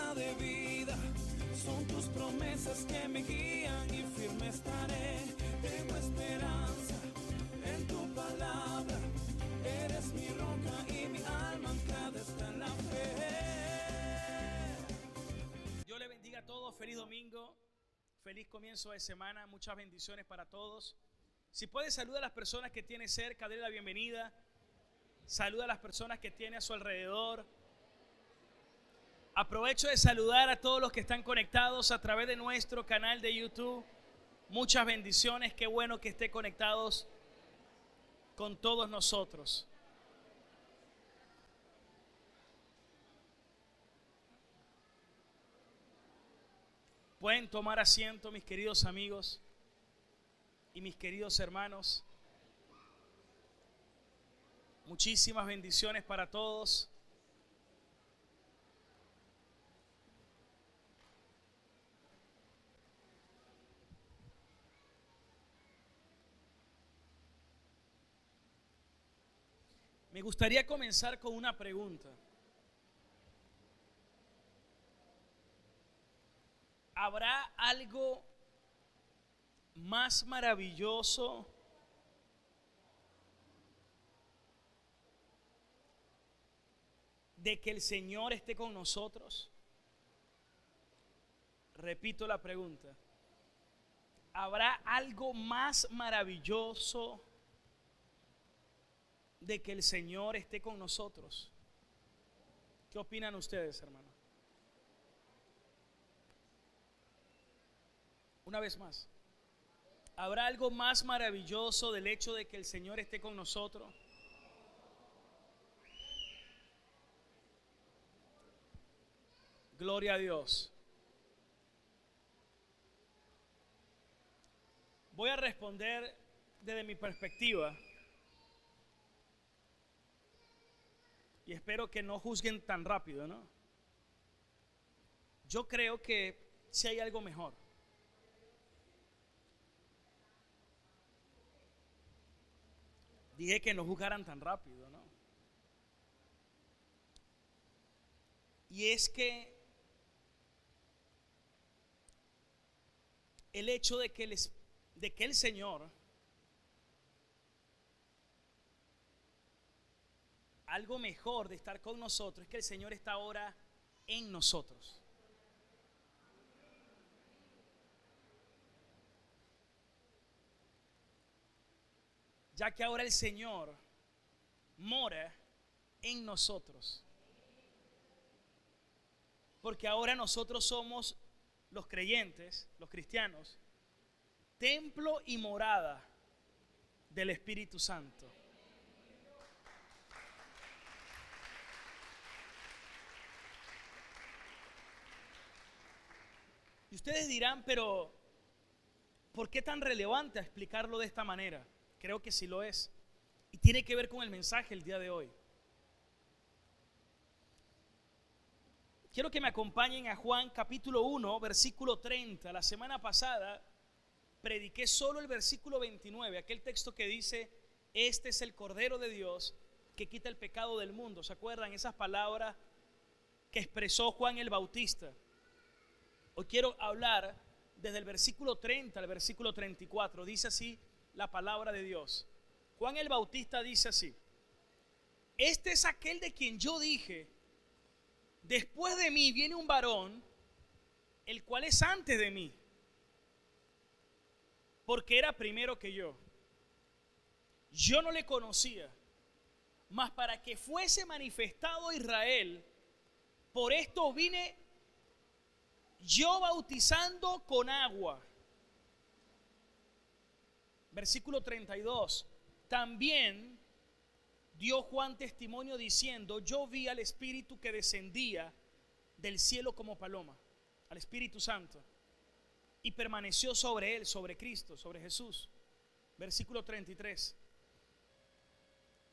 palabra de vida, son tus promesas que me guían y firme estaré. Tengo esperanza en tu palabra, eres mi roca y mi alma anclada está en la fe. Dios le bendiga a todos, feliz domingo, feliz comienzo de semana, muchas bendiciones para todos. Si puede, saluda a las personas que tiene cerca, denle la bienvenida. Saluda a las personas que tiene a su alrededor. Aprovecho de saludar a todos los que están conectados a través de nuestro canal de YouTube. Muchas bendiciones, qué bueno que estén conectados con todos nosotros. Pueden tomar asiento, mis queridos amigos y mis queridos hermanos. Muchísimas bendiciones para todos. Me gustaría comenzar con una pregunta. ¿Habrá algo más maravilloso de que el Señor esté con nosotros? Repito la pregunta. ¿Habrá algo más maravilloso de que el Señor esté con nosotros? ¿Qué opinan ustedes, hermano? Una vez más. ¿Habrá algo más maravilloso del hecho de que el Señor esté con nosotros? Gloria a Dios. Voy a responder desde mi perspectiva y espero que no juzguen tan rápido, ¿no? Yo creo que si hay algo mejor. Dije que no juzgaran tan rápido, ¿no? Y es que el hecho de que el Señor, algo mejor de estar con nosotros es que el Señor está ahora en nosotros. Ya que ahora el Señor mora en nosotros. Porque ahora nosotros somos los creyentes, los cristianos, templo y morada del Espíritu Santo. Y ustedes dirán, pero ¿por qué tan relevante explicarlo de esta manera? Creo que sí lo es. Y tiene que ver con el mensaje el día de hoy. Quiero que me acompañen a Juan capítulo 1, versículo 30. La semana pasada prediqué solo el versículo 29, aquel texto que dice: este es el Cordero de Dios que quita el pecado del mundo. ¿Se acuerdan esas palabras que expresó Juan el Bautista? Hoy quiero hablar desde el versículo 30 al versículo 34. Dice así la palabra de Dios. Juan el Bautista dice así: este es aquel de quien yo dije: después de mí viene un varón, el cual es antes de mí, porque era primero que yo. Yo no le conocía, mas para que fuese manifestado a Israel, por esto vine yo bautizando con agua. Versículo 32. También dio Juan testimonio diciendo: yo vi al Espíritu que descendía del cielo como paloma, al Espíritu Santo, y permaneció sobre él, sobre Cristo, sobre Jesús. Versículo 33.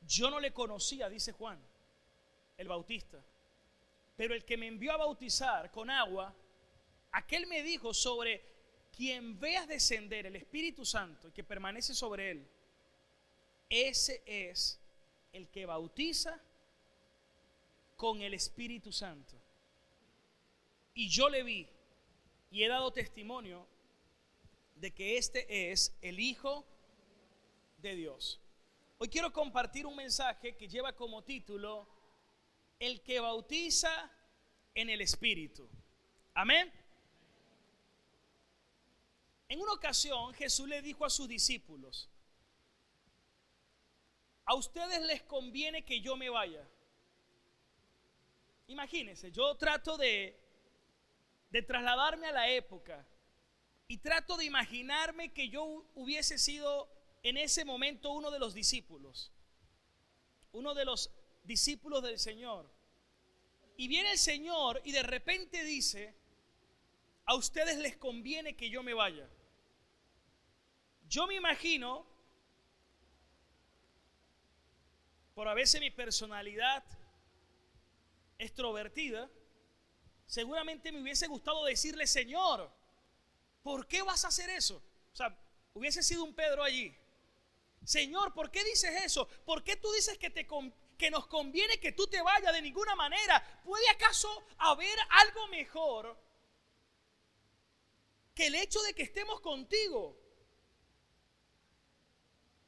Yo no le conocía, dice Juan el Bautista, pero el que me envió a bautizar con agua, aquel me dijo: sobre quien veas descender el Espíritu Santo y que permanece sobre él, ese es el que bautiza con el Espíritu Santo. y yo le vi y he dado testimonio de que este es el Hijo de Dios. Hoy quiero compartir un mensaje que lleva como título: el que bautiza en el Espíritu. Amén. En una ocasión Jesús le dijo a sus discípulos: a ustedes les conviene que yo me vaya. Imagínense, yo trato de trasladarme a la época y trato de imaginarme que yo hubiese sido en ese momento uno de los discípulos del Señor. Y viene el Señor y de repente dice: a ustedes les conviene que yo me vaya. Yo me imagino, por a veces mi personalidad extrovertida, seguramente me hubiese gustado decirle: Señor, ¿por qué vas a hacer eso? O sea, hubiese sido un Pedro allí. Señor, ¿por qué dices eso? ¿Por qué tú dices que nos conviene que tú te vayas? De ninguna manera. ¿Puede acaso haber algo mejor que el hecho de que estemos contigo?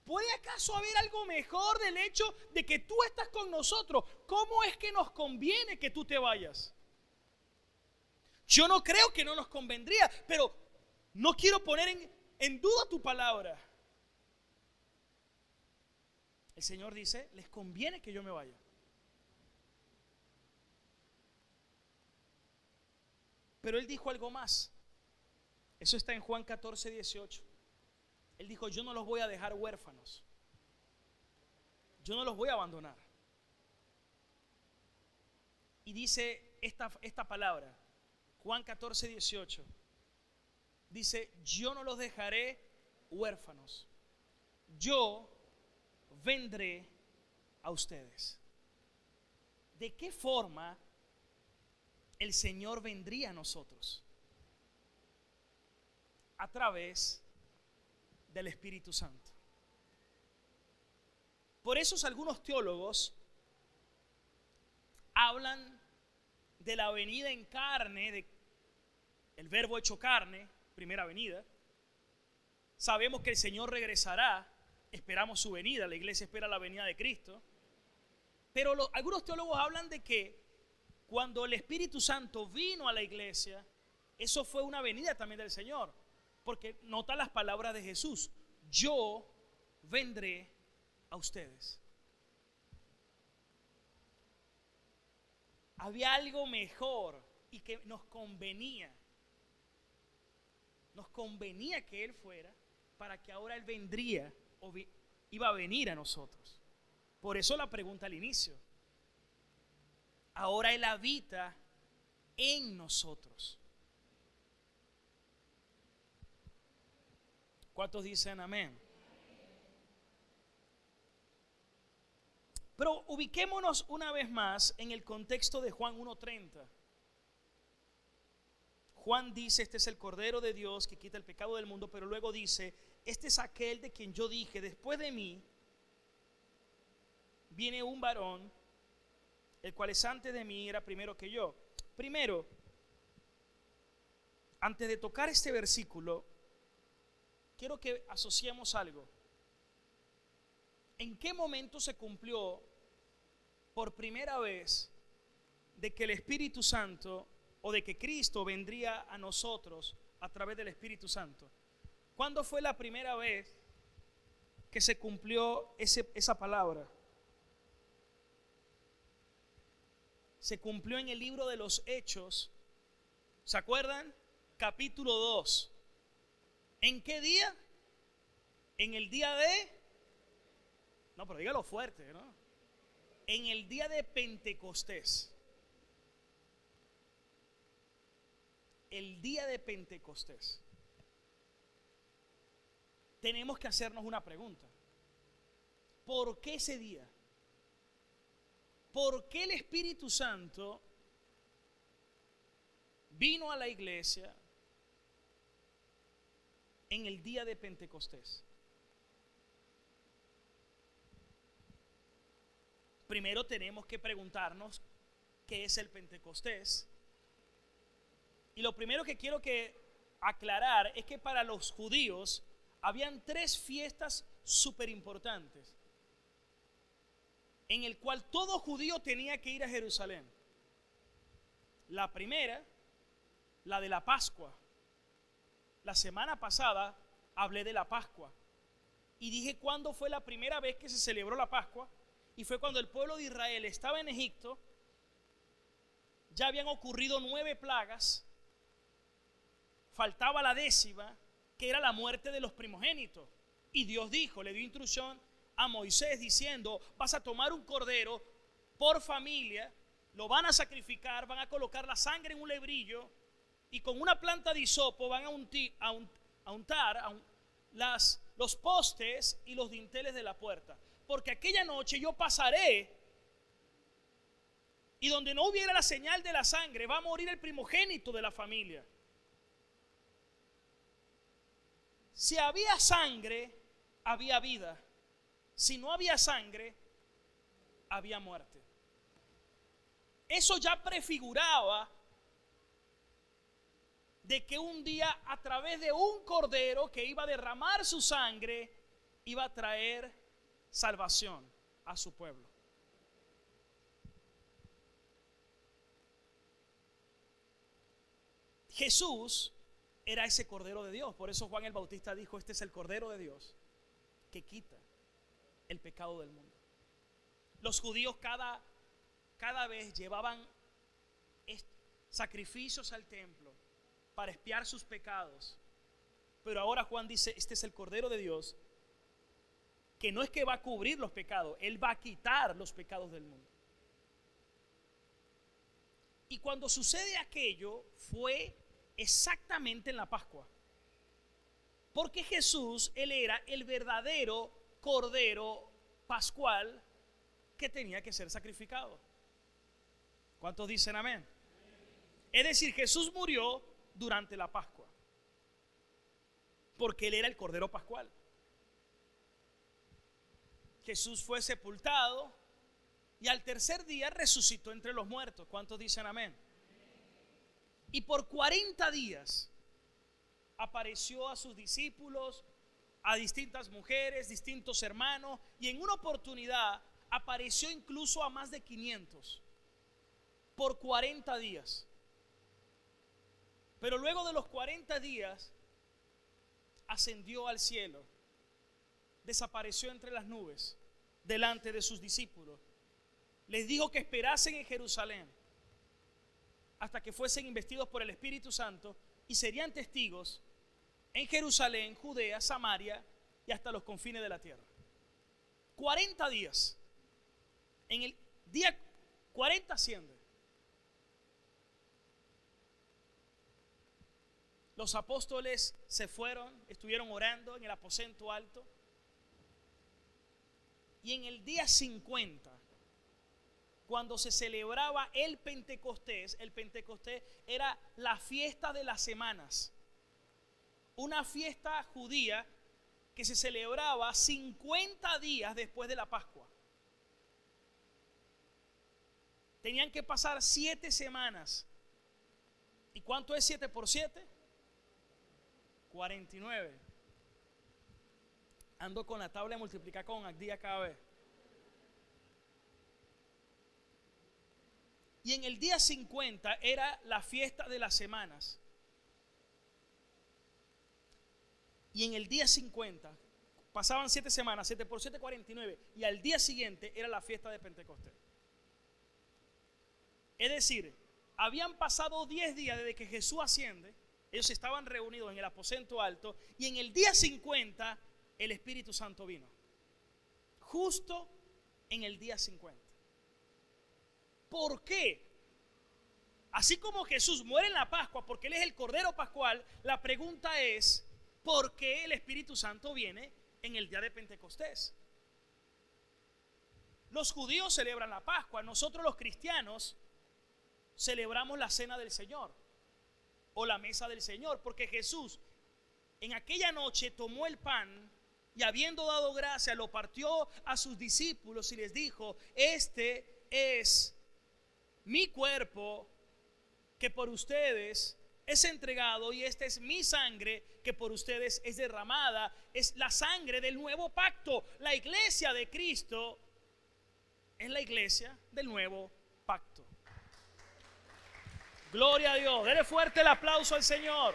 ¿Puede acaso haber algo mejor del hecho de que tú estás con nosotros? ¿Cómo es que nos conviene que tú te vayas? Yo no creo que no nos convendría, pero no quiero poner en duda tu palabra. El Señor dice: les conviene que yo me vaya. Pero Él dijo algo más. Eso está en Juan 14, 18. Él dijo: yo no los voy a dejar huérfanos. Yo no los voy a abandonar. Y dice esta palabra, Juan 14, 18. Dice: yo no los dejaré huérfanos. Yo vendré a ustedes. ¿De qué forma el Señor vendría a nosotros? A través del Espíritu Santo. Por eso algunos teólogos hablan de la venida en carne, el verbo hecho carne, primera venida. Sabemos que el Señor regresará, esperamos su venida, la iglesia espera la venida de Cristo. Pero algunos teólogos hablan de que cuando el Espíritu Santo vino a la iglesia, eso fue una venida también del Señor. Porque nota las palabras de Jesús: yo vendré a ustedes. Había algo mejor y que nos convenía. Nos convenía que Él fuera, para que ahora Él vendría o iba a venir a nosotros. Por eso la pregunta al inicio. Ahora Él habita en nosotros. ¿Cuántos dicen amén? Pero ubiquémonos una vez más en el contexto de Juan 1:30. Juan dice: este es el Cordero de Dios que quita el pecado del mundo. Pero luego dice: este es aquel de quien yo dije: después de mí viene un varón, el cual es antes de mí, era primero que yo. Primero, antes de tocar este versículo, quiero que asociemos algo. ¿En qué momento se cumplió por primera vez de que el Espíritu Santo, o de que Cristo vendría a nosotros a través del Espíritu Santo? ¿Cuándo fue la primera vez que se cumplió esa palabra? Se cumplió en el libro de los Hechos. ¿Se acuerdan? Capítulo 2. ¿En qué día? En el día de... No, pero dígalo fuerte, ¿no? En el día de Pentecostés. El día de Pentecostés. Tenemos que hacernos una pregunta. ¿Por qué ese día? ¿Por qué el Espíritu Santo vino a la iglesia en el día de Pentecostés? Primero tenemos que preguntarnos qué es el Pentecostés. Y lo primero que quiero aclarar es que para los judíos habían 3 fiestas súper importantes en el cual todo judío tenía que ir a Jerusalén. La primera, la de la Pascua. La semana pasada hablé de la Pascua y dije cuándo fue la primera vez que se celebró la Pascua, y fue cuando el pueblo de Israel estaba en Egipto. Ya habían ocurrido 9 plagas, faltaba la 10ª, que era la muerte de los primogénitos, y Dios le dio instrucción a Moisés diciendo: vas a tomar un cordero por familia, lo van a sacrificar, van a colocar la sangre en un lebrillo y con una planta de hisopo van a untar los postes y los dinteles de la puerta, porque aquella noche yo pasaré y donde no hubiera la señal de la sangre va a morir el primogénito de la familia. Si había sangre, había vida. Si no había sangre, había muerte. Eso ya prefiguraba de que un día, a través de un cordero que iba a derramar su sangre, iba a traer salvación a su pueblo. Jesús era ese Cordero de Dios. Por eso Juan el Bautista dijo: este es el Cordero de Dios que quita el pecado del mundo. Los judíos cada vez llevaban sacrificios al templo para expiar sus pecados. Pero ahora Juan dice: este es el Cordero de Dios que no es que va a cubrir los pecados, Él va a quitar los pecados del mundo. Y cuando sucede aquello fue exactamente en la Pascua, porque Jesús, Él era el verdadero Cordero Pascual que tenía que ser sacrificado. ¿Cuántos dicen amén? Es decir, Jesús murió durante la Pascua, porque Él era el Cordero Pascual. Jesús fue sepultado y al tercer día resucitó entre los muertos. ¿Cuántos dicen amén? Y por 40 días apareció a sus discípulos, a distintas mujeres, distintos hermanos, y en una oportunidad apareció incluso a más de 500 por 40 días. Pero luego de los 40 días ascendió al cielo, desapareció entre las nubes delante de sus discípulos. Les dijo que esperasen en Jerusalén hasta que fuesen investidos por el Espíritu Santo, y serían testigos en Jerusalén, Judea, Samaria y hasta los confines de la tierra. 40 días. En el día 40 asciende. Los apóstoles se fueron, estuvieron orando en el aposento alto, y en el día 50, cuando se celebraba el Pentecostés era la fiesta de las semanas, una fiesta judía que se celebraba 50 días después de la Pascua. Tenían que pasar 7 semanas. ¿Y cuánto es 7 por 7? 49. Ando con la tabla de multiplicar con día cada vez. Y en el día 50 era la fiesta de las semanas. Y en el día 50 pasaban 7 semanas, 7 por 7, 49. Y al día siguiente era la fiesta de Pentecostés. Es decir, habían pasado 10 días desde que Jesús asciende. Ellos estaban reunidos en el aposento alto, y en el día 50 el Espíritu Santo vino. Justo en el día 50. ¿Por qué? Así como Jesús muere en la Pascua porque Él es el Cordero Pascual, la pregunta es: ¿por qué el Espíritu Santo viene en el día de Pentecostés? Los judíos celebran la Pascua, nosotros los cristianos celebramos la cena del Señor o la mesa del Señor, porque Jesús en aquella noche tomó el pan y, habiendo dado gracia, lo partió a sus discípulos y les dijo: este es mi cuerpo que por ustedes es entregado y esta es mi sangre que por ustedes es derramada. Es la sangre del nuevo pacto. La iglesia de Cristo es la iglesia del nuevo pacto. Gloria a Dios. Dele fuerte el aplauso al Señor.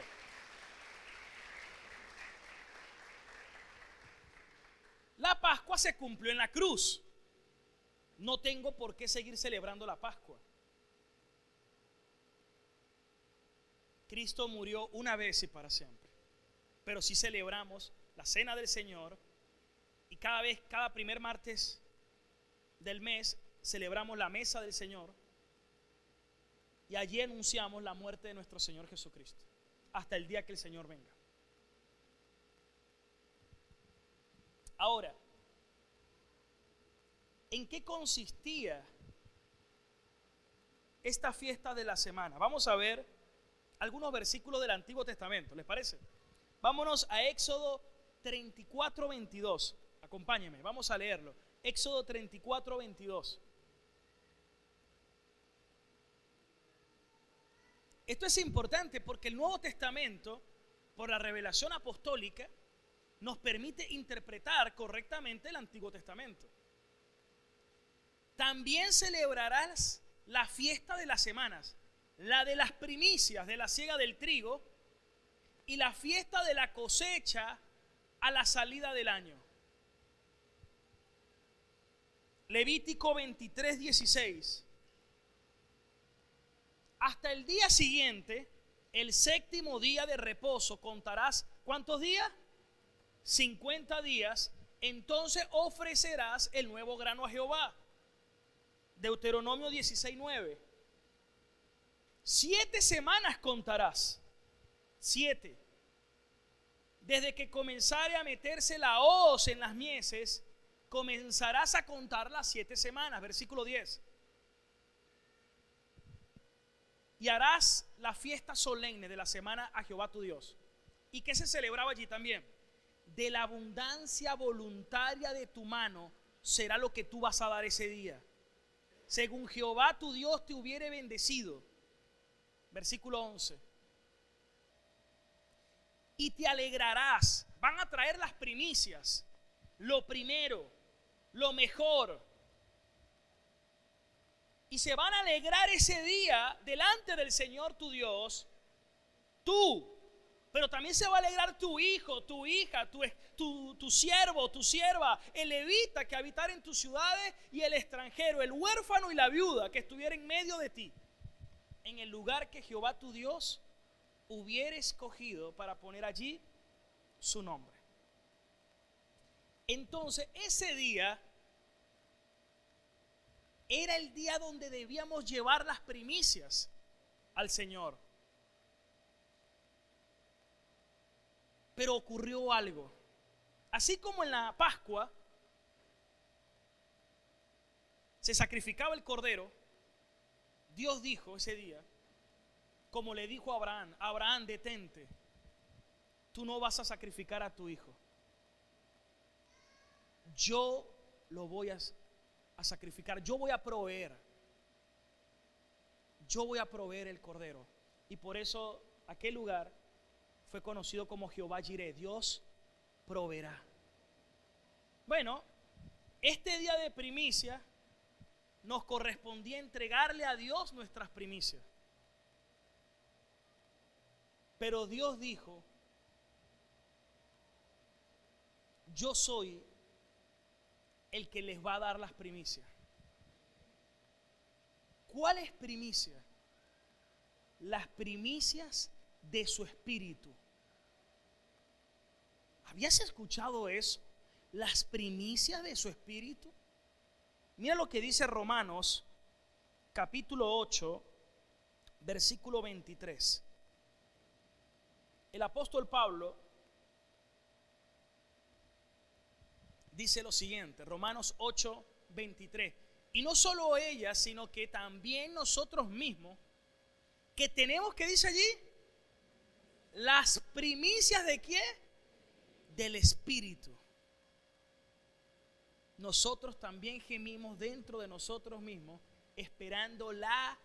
La Pascua se cumplió en la cruz. No tengo por qué seguir celebrando la Pascua. Cristo murió una vez y para siempre. Pero sí celebramos la cena del Señor y cada primer martes del mes celebramos la mesa del Señor y allí anunciamos la muerte de nuestro Señor Jesucristo hasta el día que el Señor venga. Ahora, ¿en qué consistía esta fiesta de la semana? Vamos a ver algunos versículos del Antiguo Testamento, ¿les parece? Vámonos a Éxodo 34, 22. Acompáñenme, vamos a leerlo. Éxodo 34, 22. Esto es importante porque el Nuevo Testamento, por la revelación apostólica, nos permite interpretar correctamente el Antiguo Testamento. También celebrarás la fiesta de las semanas, la de las primicias de la siega del trigo y la fiesta de la cosecha a la salida del año. Levítico 23, 16. Hasta el día siguiente, el séptimo día de reposo, contarás ¿cuántos días? 50 días. Entonces ofrecerás el nuevo grano a Jehová. Deuteronomio 16, 9. 7 semanas contarás. 7. Desde que comenzare a meterse la hoz en las mieses, comenzarás a contar las 7 semanas. Versículo 10. Y harás la fiesta solemne de la semana a Jehová tu Dios. ¿Y qué se celebraba allí también? De la abundancia voluntaria de tu mano será lo que tú vas a dar ese día, según Jehová tu Dios te hubiere bendecido. Versículo 11. Y te alegrarás. Van a traer las primicias, lo primero, lo mejor. Y se van a alegrar ese día delante del Señor tu Dios, tú. Pero también se va a alegrar tu hijo, tu hija, tu siervo, tu sierva, el levita que habitara en tus ciudades y el extranjero, el huérfano y la viuda que estuviera en medio de ti, en el lugar que Jehová tu Dios hubiera escogido para poner allí su nombre. Entonces ese día era el día donde debíamos llevar las primicias al Señor. Pero ocurrió algo. Así como en la Pascua se sacrificaba el cordero, Dios dijo ese día, como le dijo a Abraham: Abraham, detente, tú no vas a sacrificar a tu hijo, yo lo voy a sacrificar, yo voy a proveer el cordero. Y por eso aquel lugar fue conocido como Jehová Jireh, Dios proveerá. Bueno, este día de primicia nos correspondía entregarle a Dios nuestras primicias. Pero Dios dijo: yo soy el que les va a dar las primicias. ¿Cuáles primicias? Las primicias de su espíritu. ¿Habías escuchado eso? Las primicias de su espíritu. Mira lo que dice Romanos capítulo 8, versículo 23. El apóstol Pablo dice lo siguiente, Romanos 8, 23. Y no solo ella, sino que también nosotros mismos, que tenemos, ¿qué dice allí? Las primicias ¿de quién? Del Espíritu. Nosotros también gemimos dentro de nosotros mismos, esperando la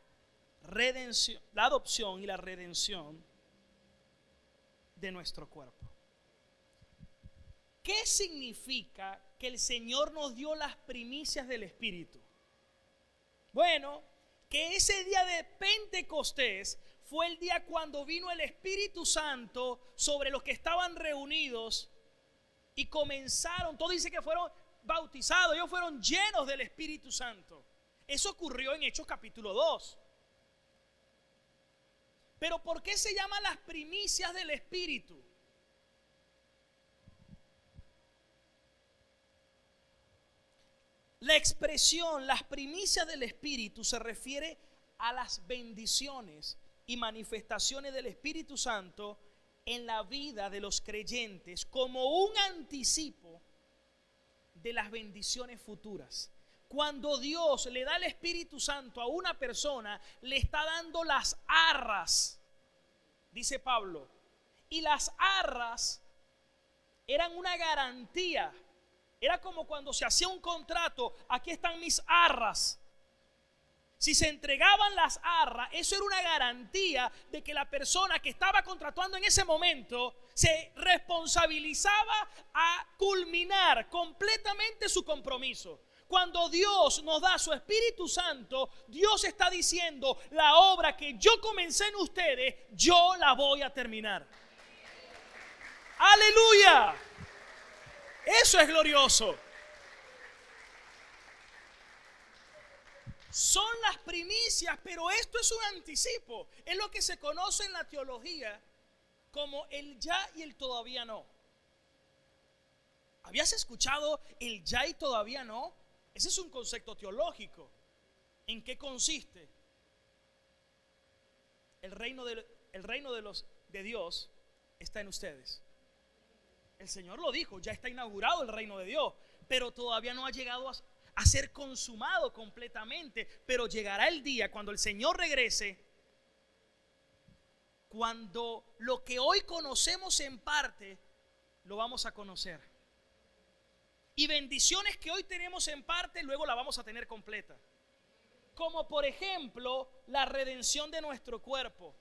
redención, la adopción y la redención de nuestro cuerpo. ¿Qué significa que el Señor nos dio las primicias del Espíritu? Bueno, que ese día de Pentecostés fue el día cuando vino el Espíritu Santo sobre los que estaban reunidos y comenzaron, todo dice que fueron bautizados, ellos fueron llenos del Espíritu Santo. Eso ocurrió en Hechos capítulo 2. Pero ¿por qué se llaman las primicias del Espíritu? La expresión las primicias del Espíritu se refiere a las bendiciones y manifestaciones del Espíritu Santo en la vida de los creyentes como un anticipo de las bendiciones futuras. Cuando Dios le da el Espíritu Santo a una persona, le está dando las arras, dice Pablo. Y las arras eran una garantía. Era como cuando se hacía un contrato, aquí están mis arras. Si se entregaban las arras, eso era una garantía de que la persona que estaba contratando en ese momento se responsabilizaba a culminar completamente su compromiso. Cuando Dios nos da su Espíritu Santo, Dios está diciendo, la obra que yo comencé en ustedes, yo la voy a terminar. ¡Aleluya! Eso es glorioso. Son las primicias, pero esto es un anticipo. Es lo que se conoce en la teología como el ya y el todavía no. ¿Habías escuchado el ya y todavía no? Ese es un concepto teológico. ¿En qué consiste? El reino de Dios está en ustedes. El Señor lo dijo, ya está inaugurado el reino de Dios, pero todavía no ha llegado a ser consumado completamente. Pero llegará el día cuando el Señor regrese, cuando lo que hoy conocemos en parte, lo vamos a conocer. Y bendiciones que hoy tenemos en parte, luego la vamos a tener completa. Como por ejemplo, la redención de nuestro cuerpo.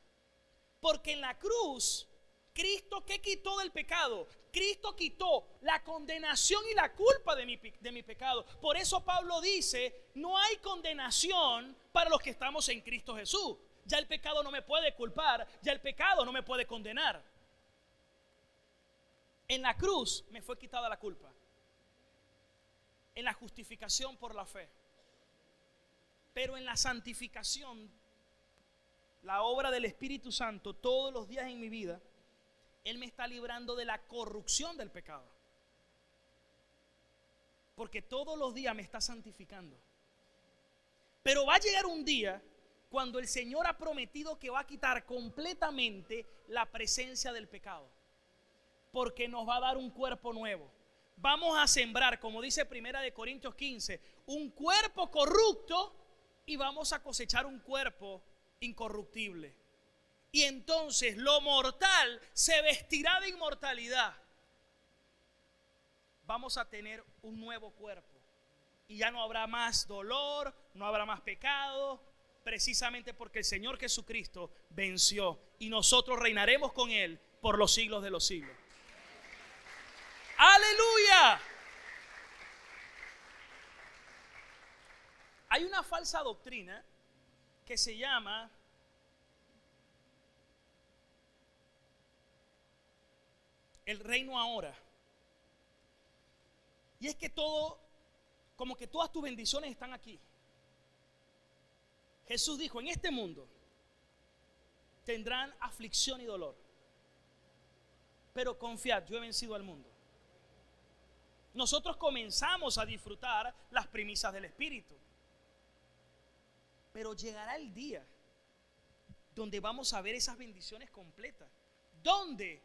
Porque en la cruz, Cristo, ¿qué quitó del pecado? Cristo quitó la condenación y la culpa de mi pecado. Por eso Pablo dice, no hay condenación para los que estamos en Cristo Jesús. Ya el pecado no me puede culpar, ya el pecado no me puede condenar. En la cruz me fue quitada la culpa. En la justificación por la fe. Pero en la santificación, la obra del Espíritu Santo, todos los días en mi vida, Él me está librando de la corrupción del pecado. Porque todos los días me está santificando. Pero va a llegar un día cuando el Señor ha prometido que va a quitar completamente la presencia del pecado. Porque nos va a dar un cuerpo nuevo. Vamos a sembrar, como dice 1 Corintios 15, un cuerpo corrupto y vamos a cosechar un cuerpo incorruptible. Y entonces lo mortal se vestirá de inmortalidad. Vamos a tener un nuevo cuerpo. Y ya no habrá más dolor, no habrá más pecado, precisamente porque el Señor Jesucristo venció. Y nosotros reinaremos con Él por los siglos de los siglos. ¡Aleluya! Hay una falsa doctrina que se llama el reino ahora. Y es que todo, como que todas tus bendiciones están aquí. Jesús dijo, en este mundo tendrán aflicción y dolor, pero confiad, yo he vencido al mundo. Nosotros comenzamos a disfrutar las primicias del Espíritu, pero llegará el día donde vamos a ver esas bendiciones completas. ¿Dónde?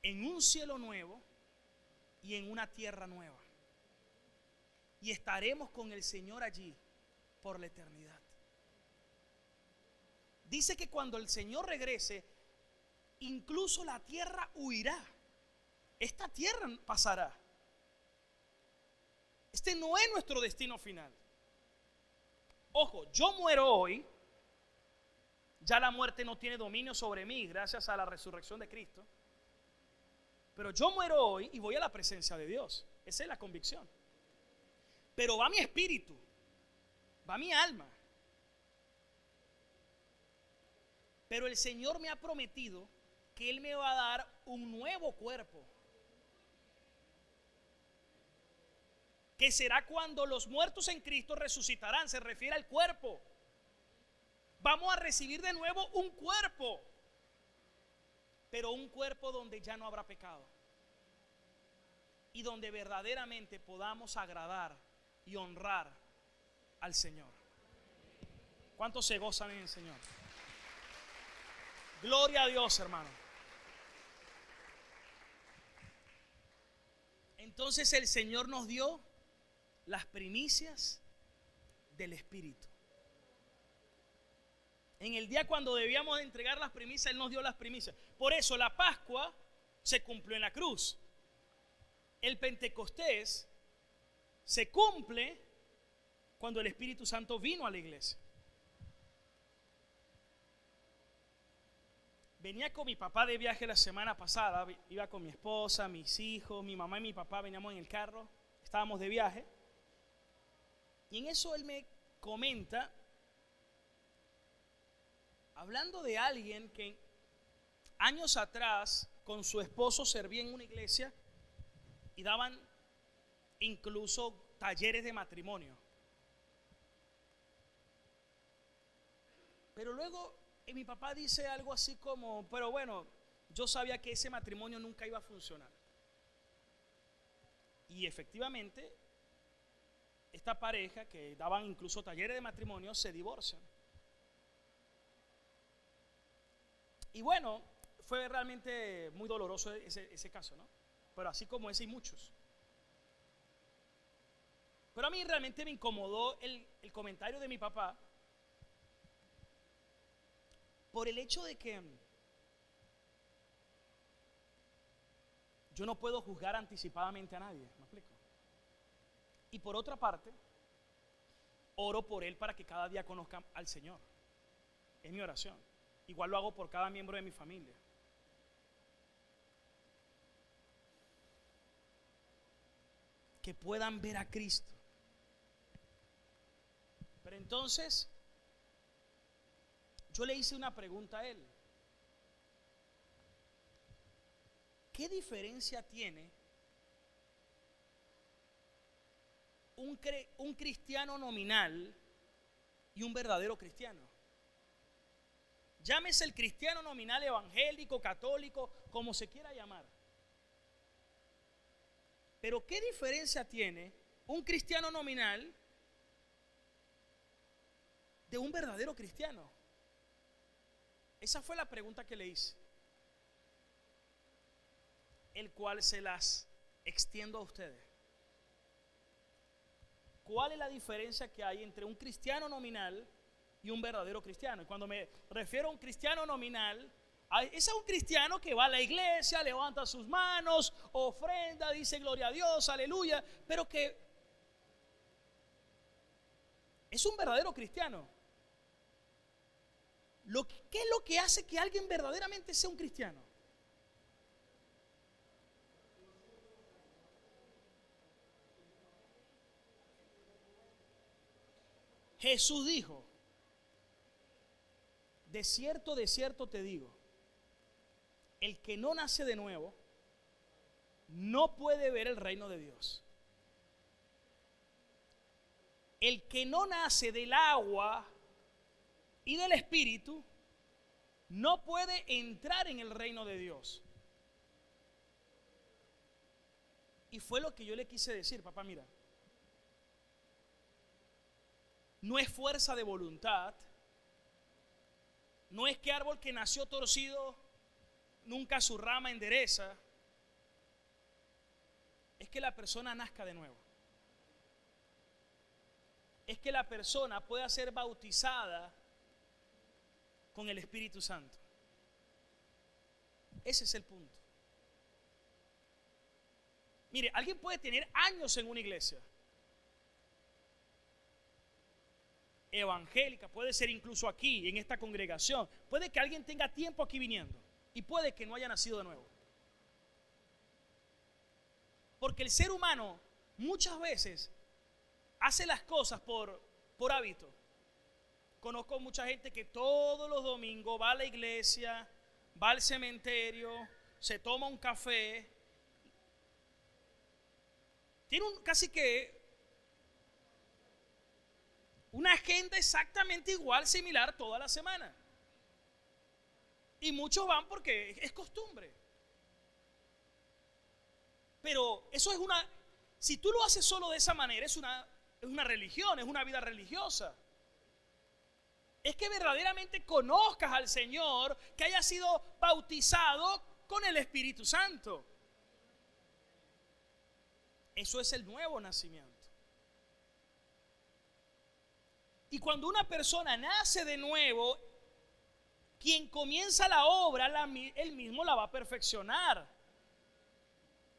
En un cielo nuevo y en una tierra nueva. Y estaremos con el Señor allí por la eternidad. Dice que cuando el Señor regrese, incluso la tierra huirá. Esta tierra pasará. Este no es nuestro destino final. Ojo, yo muero hoy. Ya la muerte no tiene dominio sobre mí gracias a la resurrección de Cristo. Pero yo muero hoy y voy a la presencia de Dios. Esa es la convicción. Pero va mi espíritu, va mi alma. Pero el Señor me ha prometido que Él me va a dar un nuevo cuerpo, que será cuando los muertos en Cristo resucitarán. Se refiere al cuerpo. Vamos a recibir de nuevo un cuerpo, pero un cuerpo donde ya no habrá pecado y donde verdaderamente podamos agradar y honrar al Señor. ¿Cuántos se gozan en el Señor? Gloria a Dios, hermano. Entonces el Señor nos dio las primicias del Espíritu. En el día cuando debíamos entregar las primicias, Él nos dio las primicias. Por eso la Pascua se cumplió en la cruz. El Pentecostés se cumple cuando el Espíritu Santo vino a la iglesia. Venía con mi papá de viaje la semana pasada. Iba con mi esposa, mis hijos, mi mamá y mi papá. Veníamos en el carro, estábamos de viaje. Y en eso él me comenta, hablando de alguien que años atrás con su esposo servía en una iglesia y daban incluso talleres de matrimonio. Pero luego mi papá dice algo así como, pero bueno, yo sabía que ese matrimonio nunca iba a funcionar. Y efectivamente, esta pareja que daban incluso talleres de matrimonio se divorcian. Y bueno, fue realmente muy doloroso ese caso, ¿no? Pero así como ese hay muchos. Pero a mí realmente me incomodó el comentario de mi papá por el hecho de que yo no puedo juzgar anticipadamente a nadie, ¿me explico? Y por otra parte, oro por él para que cada día conozca al Señor. Es mi oración. Igual lo hago por cada miembro de mi familia. Que puedan ver a Cristo. Pero entonces, yo le hice una pregunta a él. ¿Qué diferencia tiene un cristiano nominal y un verdadero cristiano? Llámese el cristiano nominal, evangélico, católico, como se quiera llamar. Pero ¿qué diferencia tiene un cristiano nominal de un verdadero cristiano? Esa fue la pregunta que le hice, el cual se las extiendo a ustedes. ¿Cuál es la diferencia que hay entre un cristiano nominal y un verdadero cristiano? Y cuando me refiero a un cristiano nominal, es a un cristiano que va a la iglesia, levanta sus manos, ofrenda, dice gloria a Dios, aleluya, pero que es un verdadero cristiano. ¿Qué es lo que hace que alguien verdaderamente sea un cristiano? Jesús dijo: de cierto te digo, el que no nace de nuevo no puede ver el reino de Dios. El que no nace del agua y del Espíritu no puede entrar en el reino de Dios. Y fue lo que yo le quise decir, papá, mira, no es fuerza de voluntad, no es que árbol que nació torcido nunca su rama endereza, es que la persona nazca de nuevo. Es que la persona pueda ser bautizada con el Espíritu Santo. Ese es el punto. Mire, alguien puede tener años en una iglesia, evangélica, puede ser incluso aquí, en esta congregación. Puede que alguien tenga tiempo aquí viniendo y puede que no haya nacido de nuevo. Porque el ser humano muchas veces hace las cosas por hábito. Conozco mucha gente que todos los domingos va a la iglesia, va al cementerio, se toma un café. Tiene casi que una agenda exactamente igual, similar toda la semana. Y muchos van porque es costumbre. Pero eso es si tú lo haces solo de esa manera, es una religión, es una vida religiosa. Es que verdaderamente conozcas al Señor, que haya sido bautizado con el Espíritu Santo. Eso es el nuevo nacimiento. Y cuando una persona nace de nuevo, quien comienza la obra, él mismo la va a perfeccionar.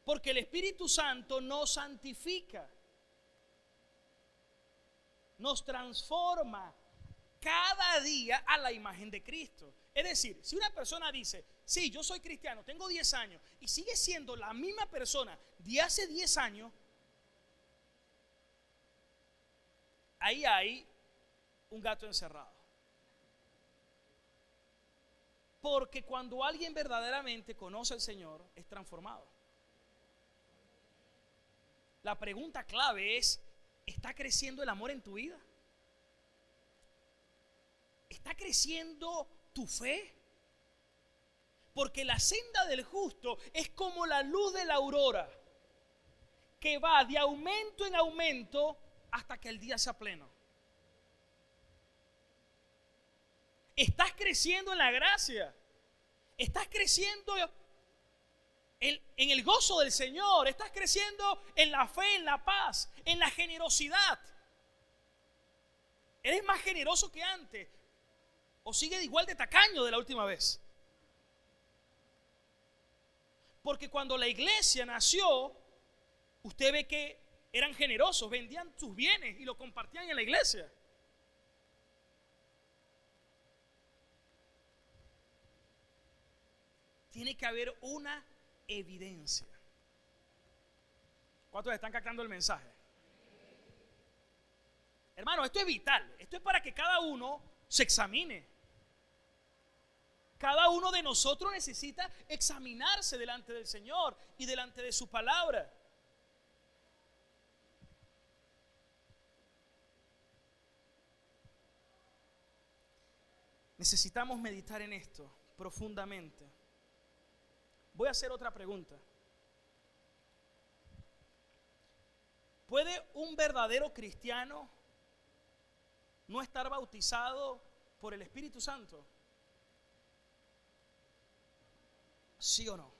Porque el Espíritu Santo nos santifica, nos transforma cada día a la imagen de Cristo. Es decir, si una persona dice, sí, yo soy cristiano, tengo 10 años y sigue siendo la misma persona de hace 10 años, ahí hay un gato encerrado. Porque cuando alguien verdaderamente conoce al Señor, es transformado. La pregunta clave es, ¿está creciendo el amor en tu vida? ¿Está creciendo tu fe? Porque la senda del justo es como la luz de la aurora, que va de aumento en aumento hasta que el día sea pleno. Estás creciendo en la gracia. Estás creciendo en el gozo del Señor. Estás creciendo en la fe, en la paz, en la generosidad. Eres más generoso que antes. O sigue igual de tacaño de la última vez. Porque cuando la iglesia nació, usted ve que eran generosos, vendían sus bienes y lo compartían en la iglesia. Tiene que haber una evidencia. ¿Cuántos están captando el mensaje? Hermano, esto es vital. Esto es para que cada uno se examine. Cada uno de nosotros necesita examinarse delante del Señor y delante de su palabra. Necesitamos meditar en esto profundamente. Voy a hacer otra pregunta. ¿Puede un verdadero cristiano no estar bautizado por el Espíritu Santo? ¿Sí o no?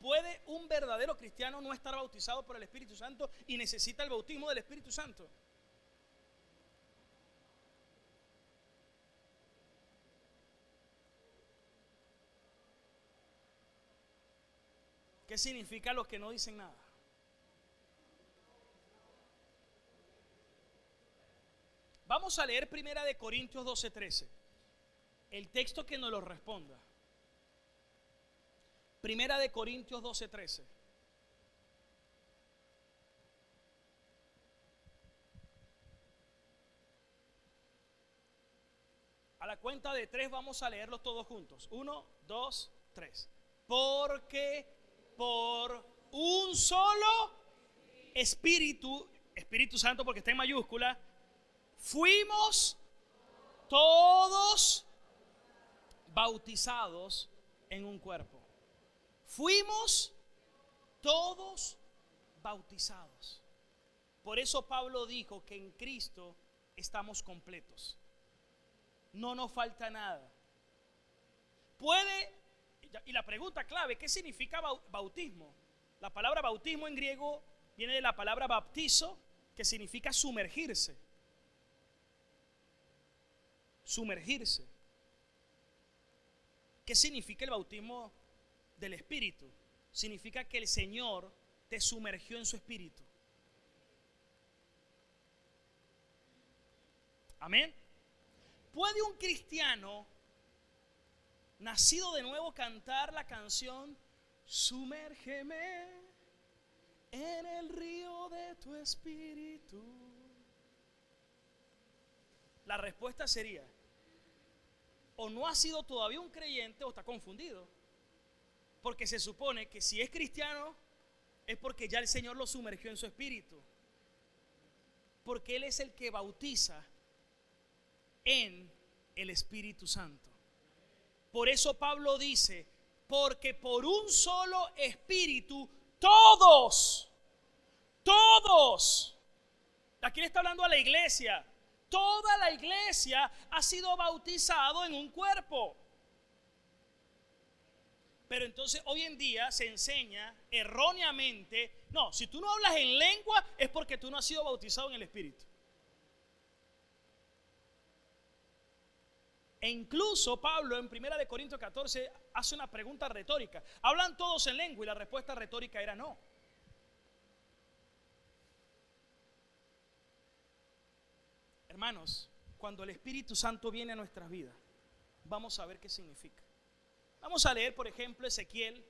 ¿Puede un verdadero cristiano no estar bautizado por el Espíritu Santo y necesita el bautismo del Espíritu Santo? ¿Qué significa los que no dicen nada? Vamos a leer 1 Corintios 12:13. El texto que nos lo responda. 1 Corintios 12:13. A la cuenta de 3 vamos a leerlos todos juntos. 1, 2, 3. Porque por un solo Espíritu, Espíritu Santo porque está en mayúscula, fuimos todos bautizados en un cuerpo. Fuimos todos bautizados. Por eso Pablo dijo que en Cristo estamos completos. No nos falta nada. Y la pregunta clave, ¿qué significa bautismo? La palabra bautismo en griego viene de la palabra baptizo, que significa sumergirse. Sumergirse. ¿Qué significa el bautismo del Espíritu? Significa que el Señor te sumergió en su Espíritu. Amén. ¿Puede un cristiano nacido de nuevo cantar la canción Sumérgeme en el río de tu espíritu? La respuesta sería: o no ha sido todavía un creyente o está confundido. Porque se supone que si es cristiano es porque ya el Señor lo sumergió en su espíritu. Porque Él es el que bautiza en el Espíritu Santo. Por eso Pablo dice: porque por un solo espíritu todos, aquí le está hablando a la iglesia, toda la iglesia ha sido bautizado en un cuerpo. Pero entonces hoy en día se enseña erróneamente: no, si tú no hablas en lengua es porque tú no has sido bautizado en el Espíritu. E incluso Pablo en 1 Corintios 14 hace una pregunta retórica: ¿hablan todos en lengua? Y la respuesta retórica era no. Hermanos, cuando el Espíritu Santo viene a nuestras vidas, vamos a ver qué significa. Vamos a leer, por ejemplo, Ezequiel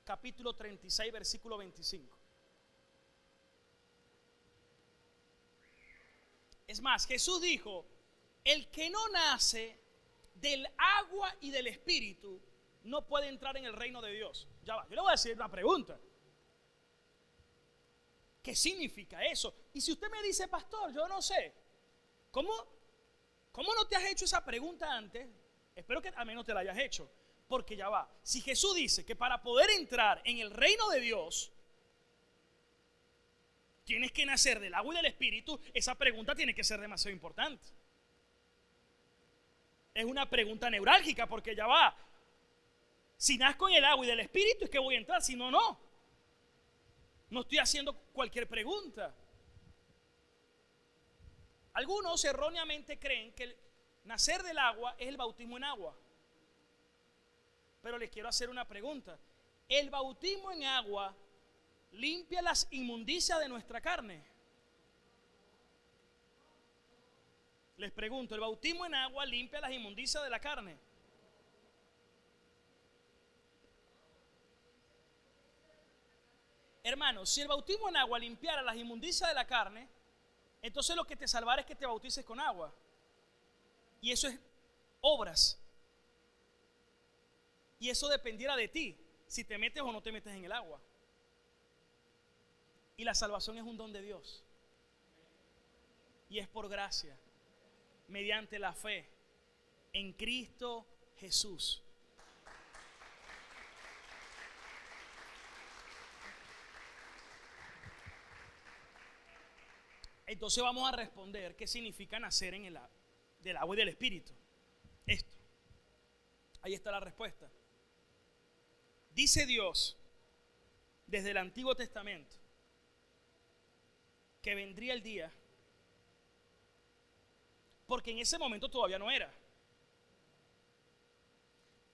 capítulo 36, versículo 25. Es más, Jesús dijo: el que no nace del agua y del Espíritu no puede entrar en el reino de Dios. Ya va, yo le voy a decir una pregunta. ¿Qué significa eso? Y si usted me dice: pastor, yo no sé, ¿cómo no te has hecho esa pregunta antes? Espero que al menos te la hayas hecho. Porque ya va, si Jesús dice que para poder entrar en el reino de Dios tienes que nacer del agua y del Espíritu, esa pregunta tiene que ser demasiado importante. Es una pregunta neurálgica, porque ya va, si nazco en el agua y del Espíritu es que voy a entrar, si no, no. No estoy haciendo cualquier pregunta. Algunos erróneamente creen que el nacer del agua es el bautismo en agua. Pero les quiero hacer una pregunta: ¿el bautismo en agua limpia las inmundicias de nuestra carne? Les pregunto: ¿el bautismo en agua limpia las inmundicias de la carne? Hermanos, si el bautismo en agua limpiara las inmundicias de la carne, entonces lo que te salvará es que te bautices con agua. Y eso es obras. Y eso dependiera de ti, si te metes o no te metes en el agua. Y la salvación es un don de Dios. Y es por gracia, mediante la fe en Cristo Jesús. Entonces vamos a responder qué significa nacer en del agua y del Espíritu. Esto. Ahí está la respuesta. Dice Dios desde el Antiguo Testamento que vendría el día, porque en ese momento todavía no era.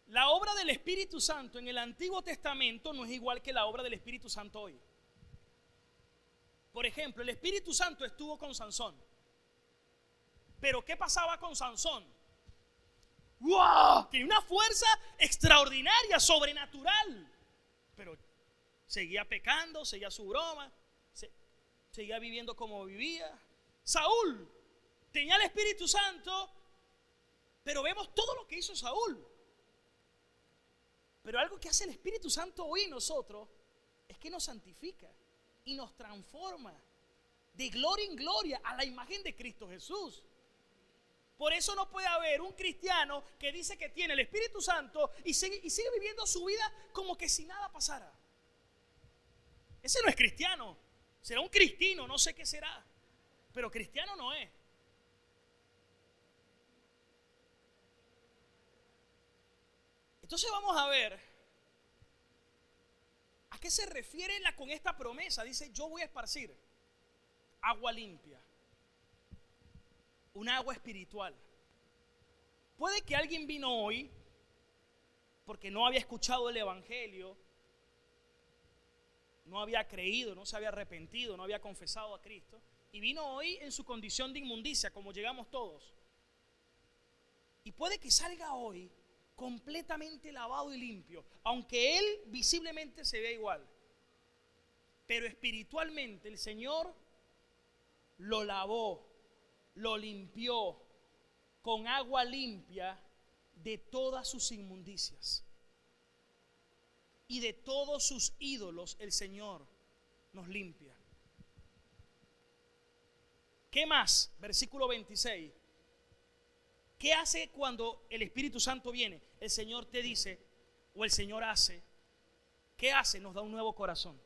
La obra del Espíritu Santo en el Antiguo Testamento no es igual que la obra del Espíritu Santo hoy. Por ejemplo, el Espíritu Santo estuvo con Sansón. Pero ¿qué pasaba con Sansón? ¡Wow! Tenía una fuerza extraordinaria, sobrenatural. Pero seguía pecando, seguía su broma, seguía viviendo como vivía. Saúl tenía el Espíritu Santo, pero vemos todo lo que hizo Saúl. Pero algo que hace el Espíritu Santo hoy en nosotros es que nos santifica y nos transforma de gloria en gloria a la imagen de Cristo Jesús. Por eso no puede haber un cristiano que dice que tiene el Espíritu Santo y sigue viviendo su vida como que si nada pasara. Ese no es cristiano. Será un cristino, no sé qué será, pero cristiano no es. Entonces vamos a ver a qué se refiere con esta promesa. Dice: yo voy a esparcir agua limpia, un agua espiritual. Puede que alguien vino hoy porque no había escuchado el Evangelio, no había creído, no se había arrepentido, no había confesado a Cristo, y vino hoy en su condición de inmundicia, como llegamos todos. Y puede que salga hoy completamente lavado y limpio, aunque él visiblemente se vea igual. Pero espiritualmente el Señor lo lavó, lo limpió con agua limpia de todas sus inmundicias. Y de todos sus ídolos el Señor nos limpia. ¿Qué más? Versículo 26. ¿Qué hace cuando el Espíritu Santo viene? El Señor te dice, o el Señor hace. ¿Qué hace? Nos da un nuevo corazón.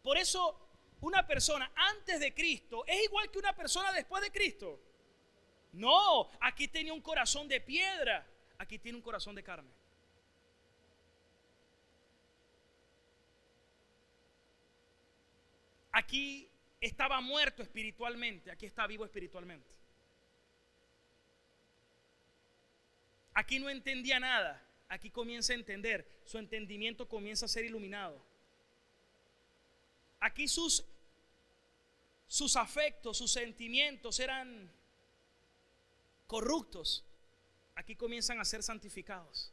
Por eso una persona antes de Cristo es igual que una persona después de Cristo. No, aquí tenía un corazón de piedra, aquí tiene un corazón de carne. Aquí estaba muerto espiritualmente, aquí está vivo espiritualmente. Aquí no entendía nada, aquí comienza a entender, su entendimiento comienza a ser iluminado. Aquí sus afectos, sus sentimientos eran corruptos, aquí comienzan a ser santificados.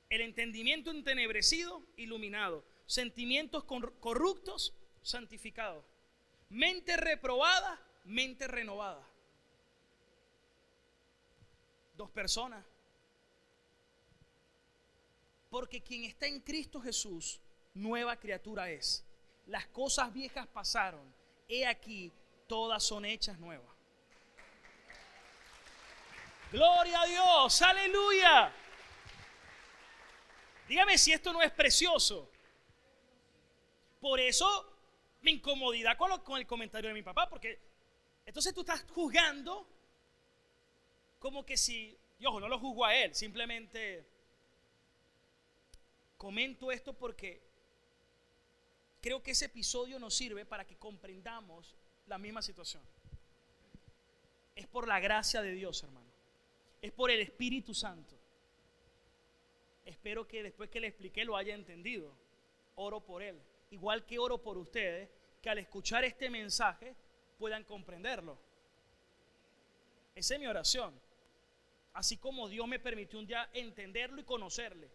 El entendimiento entenebrecido, iluminado. Sentimientos corruptos, santificados. Mente reprobada, mente renovada. Dos personas. Porque quien está en Cristo Jesús, nueva criatura es. Las cosas viejas pasaron, he aquí, todas son hechas nuevas. Gloria a Dios, aleluya. Dígame si esto no es precioso. Por eso mi incomodidad con el comentario de mi papá, porque entonces tú estás juzgando como que si, y ojo, no lo juzgo a él, simplemente comento esto porque creo que ese episodio nos sirve para que comprendamos la misma situación. Es por la gracia de Dios, hermano. Es por el Espíritu Santo. Espero que después que le expliqué lo haya entendido. Oro por él. Igual que oro por ustedes, que al escuchar este mensaje puedan comprenderlo. Esa es mi oración. Así como Dios me permitió un día entenderlo y conocerle.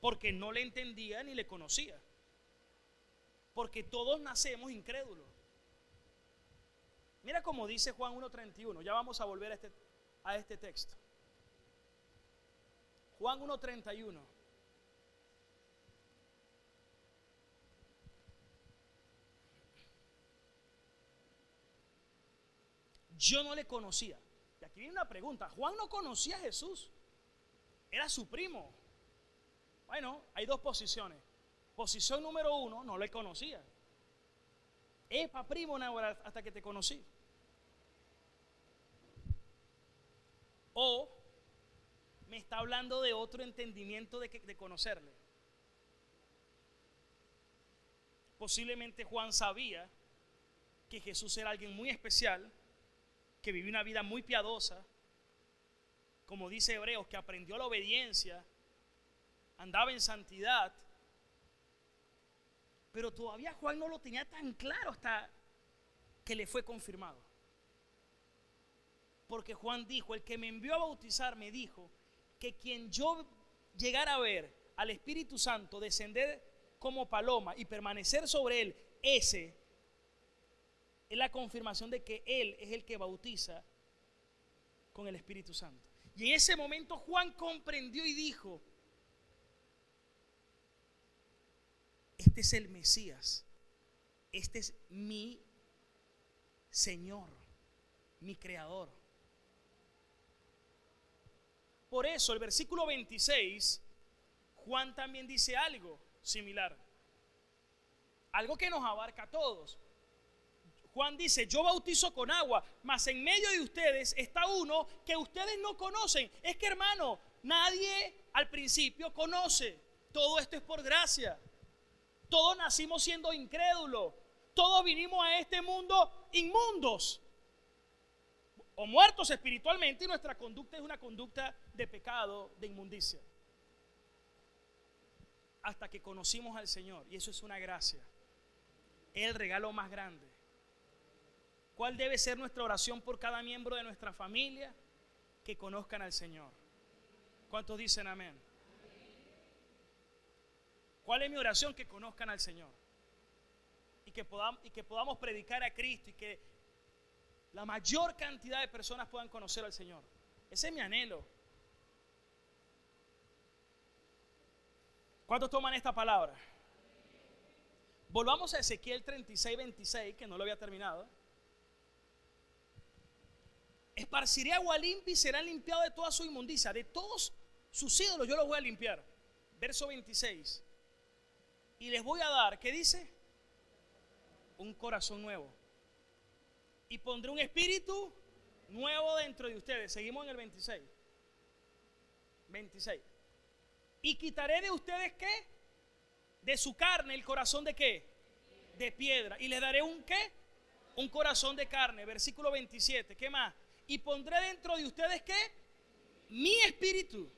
Porque no le entendía ni le conocía. Porque todos nacemos incrédulos. Mira cómo dice Juan 1:31. Ya vamos a volver a este texto. Juan 1:31. Yo no le conocía. Y aquí viene una pregunta. Juan no conocía a Jesús. Era su primo. Bueno, hay dos posiciones. Posición número 1, no le conocía. Epa, primo, hasta que te conocí. O me está hablando de otro entendimiento de conocerle. Posiblemente Juan sabía que Jesús era alguien muy especial, que vivió una vida muy piadosa, como dice Hebreos, que aprendió la obediencia, andaba en santidad. Pero todavía Juan no lo tenía tan claro hasta que le fue confirmado. Porque Juan dijo, el que me envió a bautizar me dijo que quien yo llegara a ver al Espíritu Santo descender como paloma y permanecer sobre él, ese es la confirmación de que él es el que bautiza con el Espíritu Santo. Y en ese momento Juan comprendió y dijo, este es el Mesías, este es mi Señor, mi Creador. Por eso el versículo 26, Juan también dice algo similar, algo que nos abarca a todos. Juan dice, yo bautizo con agua, mas en medio de ustedes está uno que ustedes no conocen. Es que, hermano, nadie al principio conoce. Todo esto es por gracia. Todos nacimos siendo incrédulos. Todos vinimos a este mundo inmundos o muertos espiritualmente, y nuestra conducta es una conducta de pecado, de inmundicia. Hasta que conocimos al Señor, y eso es una gracia. Es el regalo más grande. ¿Cuál debe ser nuestra oración por cada miembro de nuestra familia? Que conozcan al Señor. ¿Cuántos dicen amén? ¿Cuál es mi oración? Que conozcan al Señor. Y que podamos predicar a Cristo y que la mayor cantidad de personas puedan conocer al Señor. Ese es mi anhelo. ¿Cuántos toman esta palabra? Volvamos a Ezequiel 36:26, que no lo había terminado. Esparciré agua limpia y serán limpiados de toda su inmundicia. De todos sus ídolos yo los voy a limpiar. Verso 26. Y les voy a dar, ¿qué dice? Un corazón nuevo. Y pondré un espíritu nuevo dentro de ustedes. Seguimos en el 26. 26. Y quitaré de ustedes, ¿qué? De su carne el corazón de ¿qué? De piedra. Y les daré un ¿qué? Un corazón de carne. Versículo 27. ¿Qué más? Y pondré dentro de ustedes ¿qué? Mi espíritu.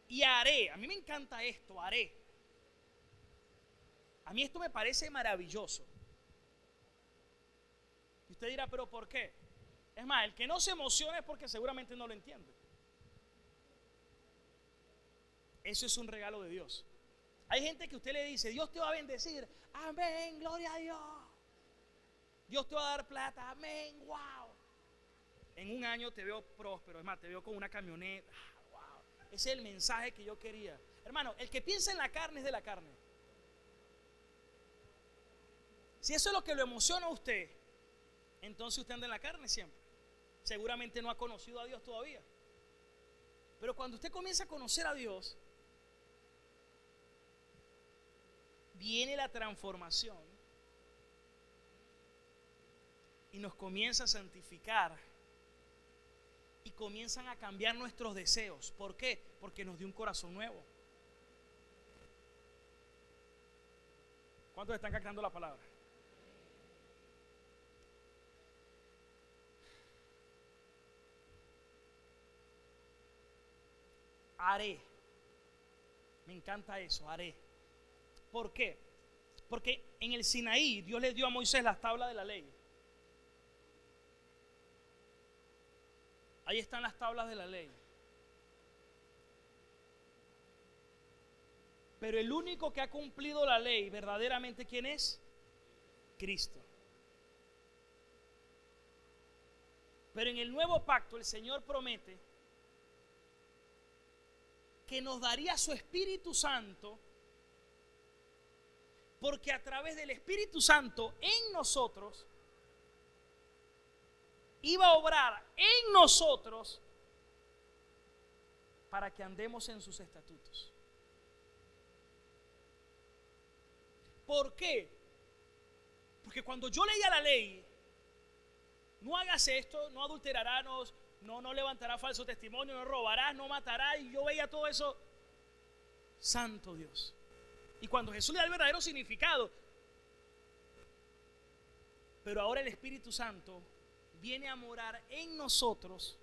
Y haré. A mí me encanta esto, haré. A mí esto me parece maravilloso. Y usted dirá, ¿pero por qué? Es más, el que no se emociona es porque seguramente no lo entiende. Eso es un regalo de Dios. Hay gente que usted le dice, Dios te va a bendecir. Amén, gloria a Dios. Dios te va a dar plata. Amén, wow. En un año te veo próspero. Es más, te veo con una camioneta. Wow. Ese es el mensaje que yo quería. Hermano, el que piensa en la carne es de la carne. Si eso es lo que lo emociona a usted, entonces usted anda en la carne siempre. Seguramente no ha conocido a Dios todavía. Pero cuando usted comienza a conocer a Dios, viene la transformación y nos comienza a santificar y comienzan a cambiar nuestros deseos. ¿Por qué? Porque nos dio un corazón nuevo. ¿Cuántos están captando la palabra? Haré. Me encanta eso, haré. ¿Por qué? Porque en el Sinaí Dios le dio a Moisés las tablas de la ley. Ahí están las tablas de la ley. Pero el único que ha cumplido la ley verdaderamente, ¿quién es? Cristo. Pero en el nuevo pacto el Señor promete que nos daría su Espíritu Santo, porque a través del Espíritu Santo en nosotros iba a obrar en nosotros para que andemos en sus estatutos. ¿Por qué? Porque cuando yo leía la ley, no hagas esto, no adulterarás, no levantarás falso testimonio, no robarás, no matarás, y yo veía todo eso. Santo Dios. Y cuando Jesús le da el verdadero significado, pero ahora el Espíritu Santo viene a morar en nosotros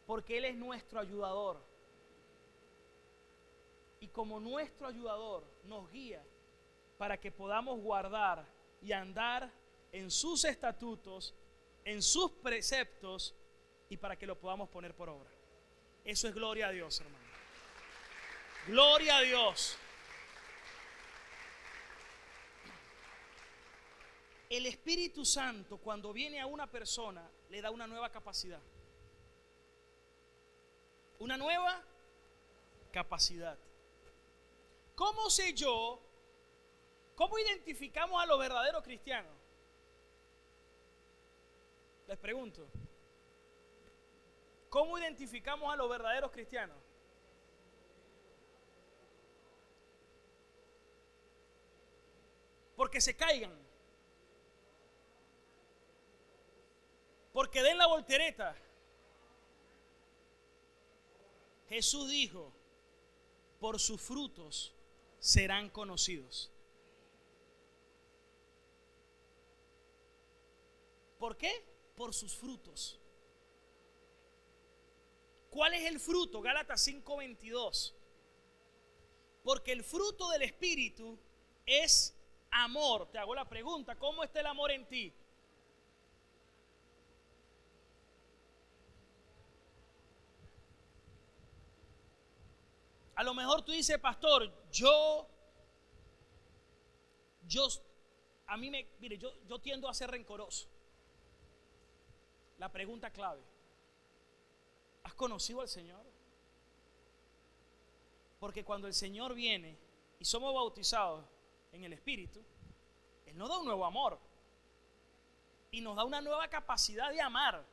porque Él es nuestro ayudador. Y como nuestro ayudador nos guía para que podamos guardar y andar en sus estatutos, en sus preceptos, y para que lo podamos poner por obra. Eso es gloria a Dios, hermano. Gloria a Dios. El Espíritu Santo, cuando viene a una persona, le da una nueva capacidad. Una nueva capacidad. ¿Cómo sé yo? ¿Cómo identificamos a los verdaderos cristianos? Les pregunto. ¿Cómo identificamos a los verdaderos cristianos? Porque se caigan, porque den la voltereta. Jesús dijo, por sus frutos serán conocidos. ¿Por qué? Por sus frutos. ¿Cuál es el fruto? Gálatas 5:22. Porque el fruto del Espíritu es amor. Te hago la pregunta, ¿cómo está el amor en ti? A lo mejor tú dices, pastor, yo tiendo a ser rencoroso. La pregunta clave, ¿has conocido al Señor? Porque cuando el Señor viene y somos bautizados en el Espíritu, Él nos da un nuevo amor y nos da una nueva capacidad de amar,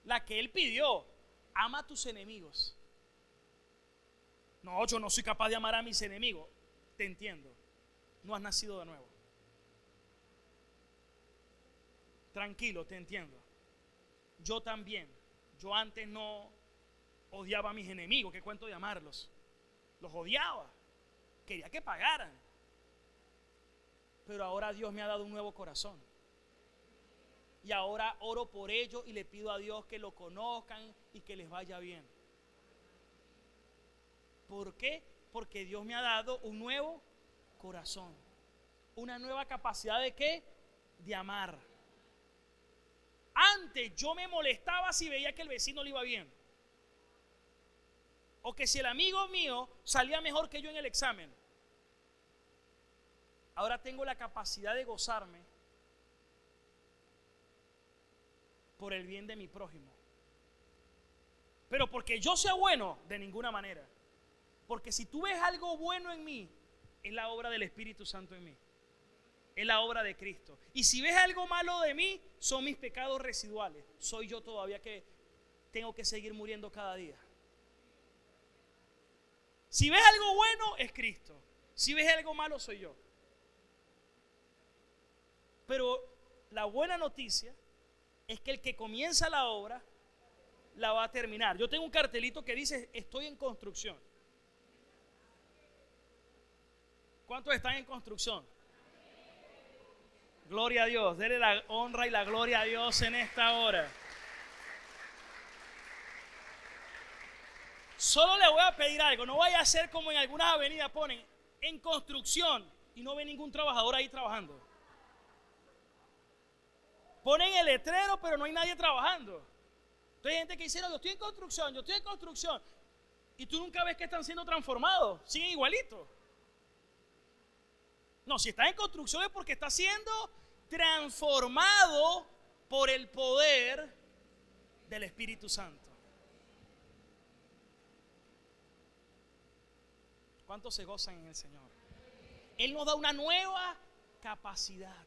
la que Él pidió. Ama a tus enemigos. No, yo no soy capaz de amar a mis enemigos. Te entiendo, no has nacido de nuevo. Tranquilo, te entiendo. Yo también. Yo antes no odiaba a mis enemigos. ¿Qué cuento de amarlos? Los odiaba. Quería que pagaran. Pero ahora Dios me ha dado un nuevo corazón. Y ahora oro por ellos y le pido a Dios que lo conozcan y que les vaya bien. ¿Por qué? Porque Dios me ha dado un nuevo corazón. Una nueva capacidad ¿de qué? De amar. Antes yo me molestaba si veía que el vecino le iba bien. O que si el amigo mío salía mejor que yo en el examen. Ahora tengo la capacidad de gozarme por el bien de mi prójimo. Pero porque yo sea bueno, de ninguna manera. Porque si tú ves algo bueno en mí, es la obra del Espíritu Santo en mí. Es la obra de Cristo. Y si ves algo malo de mí, son mis pecados residuales. Soy yo todavía que tengo que seguir muriendo cada día. Si ves algo bueno, es Cristo. Si ves algo malo, soy yo. Pero la buena noticia es que el que comienza la obra la va a terminar. Yo tengo un cartelito que dice: estoy en construcción. ¿Cuántos están en construcción? Gloria a Dios. Dele la honra y la gloria a Dios en esta hora. Solo le voy a pedir algo. No vaya a ser como en algunas avenidas ponen en construcción y no ve ningún trabajador ahí trabajando. Ponen el letrero pero no hay nadie trabajando. Entonces hay gente que dice: no, yo estoy en construcción, yo estoy en construcción. Y tú nunca ves que están siendo transformados. Siguen igualitos. No, si está en construcción es porque está siendo transformado por el poder del Espíritu Santo. ¿Cuántos se gozan en el Señor? Él nos da una nueva capacidad,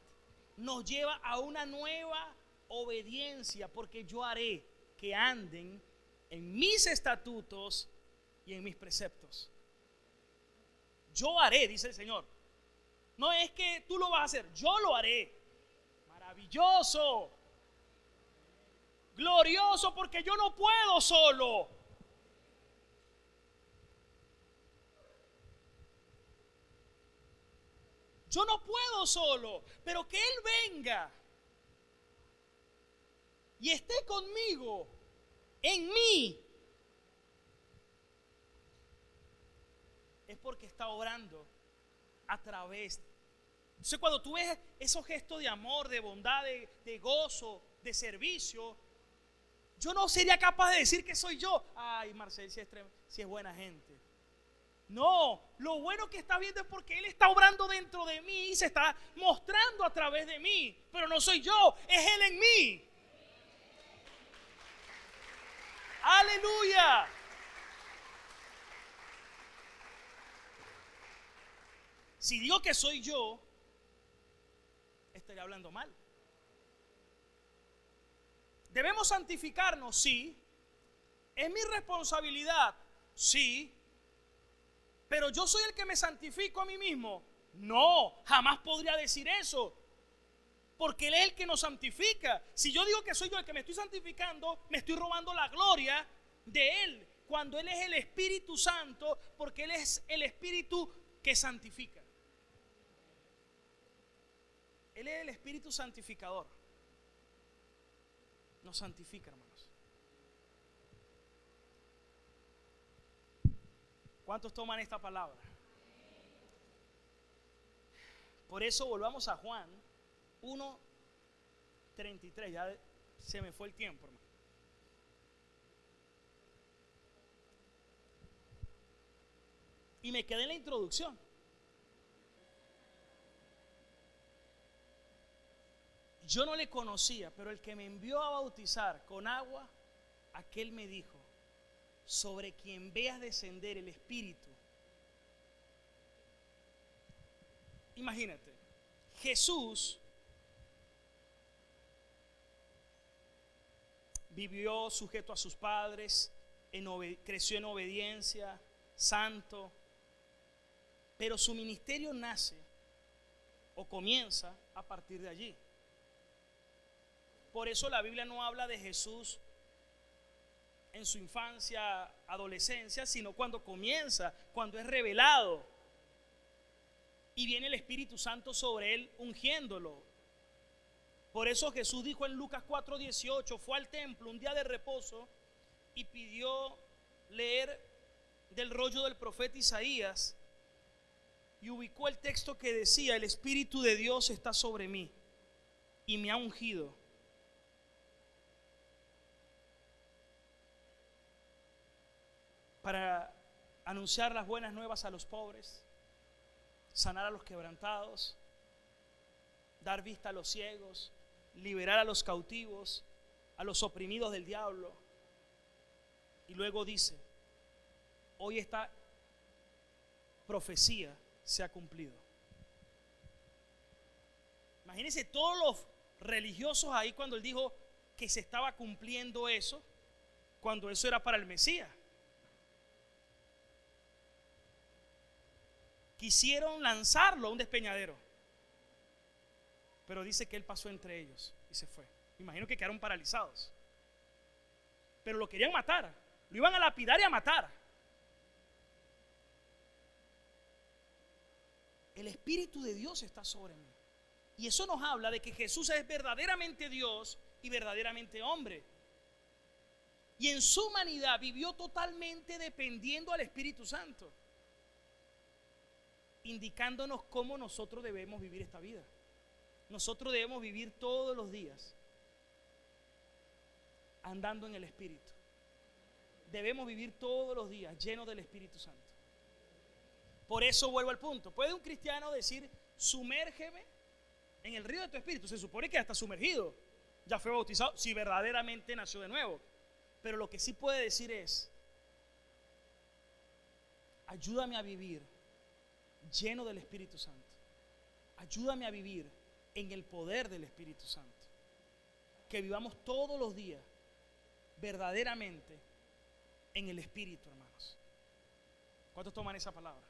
nos lleva a una nueva obediencia, porque yo haré que anden en mis estatutos y en mis preceptos. Yo haré, dice el Señor. No es que tú lo vas a hacer, yo lo haré. Maravilloso, glorioso, porque yo no puedo solo. Yo no puedo solo, pero que Él venga y esté conmigo, en mí, es porque está obrando a través. Entonces cuando tú ves esos gestos de amor, de bondad, de gozo, de servicio, yo no sería capaz de decir que soy yo. Ay, Marcel, si es buena gente. No, lo bueno que está viendo es porque Él está obrando dentro de mí y se está mostrando a través de mí. Pero no soy yo, es Él en mí. Aleluya. Si digo que soy yo, estaría hablando mal. ¿Debemos santificarnos? Sí. ¿Es mi responsabilidad? Sí. ¿Pero yo soy el que me santifico a mí mismo? No, jamás podría decir eso. Porque Él es el que nos santifica. Si yo digo que soy yo el que me estoy santificando, me estoy robando la gloria de Él. Cuando Él es el Espíritu Santo, porque Él es el Espíritu que santifica. Él es el Espíritu santificador. Nos santifica, hermanos. ¿Cuántos toman esta palabra? Por eso volvamos a Juan 1:33. Ya se me fue el tiempo, hermano. Y me quedé en la introducción. Yo no le conocía, pero el que me envió a bautizar con agua, aquel me dijo: sobre quien veas descender el Espíritu. Imagínate, Jesús vivió sujeto a sus padres, creció en obediencia, santo, pero su ministerio nace o comienza a partir de allí. Por eso la Biblia no habla de Jesús en su infancia, adolescencia, sino cuando comienza, cuando es revelado y viene el Espíritu Santo sobre él ungiéndolo. Por eso Jesús dijo en Lucas 4:18, fue al templo un día de reposo y pidió leer del rollo del profeta Isaías y ubicó el texto que decía: el Espíritu de Dios está sobre mí y me ha ungido para anunciar las buenas nuevas a los pobres, sanar a los quebrantados, dar vista a los ciegos, liberar a los cautivos, a los oprimidos del diablo. Y luego dice: hoy esta profecía se ha cumplido. Imagínense todos los religiosos ahí cuando él dijo que se estaba cumpliendo eso, cuando eso era para el Mesías. Quisieron lanzarlo a un despeñadero, pero dice que él pasó entre ellos y se fue. Imagino que quedaron paralizados, pero lo querían matar, lo iban a lapidar y a matar. El Espíritu de Dios está sobre mí, y eso nos habla de que Jesús es verdaderamente Dios y verdaderamente hombre, y en su humanidad vivió totalmente dependiendo al Espíritu Santo, indicándonos cómo nosotros debemos vivir esta vida. Nosotros debemos vivir todos los días andando en el Espíritu. Debemos vivir todos los días llenos del Espíritu Santo. Por eso vuelvo al punto. ¿Puede un cristiano decir: sumérgeme en el río de tu Espíritu? Se supone que ya está sumergido, ya fue bautizado, si verdaderamente nació de nuevo. Pero lo que sí puede decir es: ayúdame a vivir lleno del Espíritu Santo. Ayúdame a vivir en el poder del Espíritu Santo. Que vivamos todos los días verdaderamente en el Espíritu, hermanos. ¿Cuántos toman esa palabra?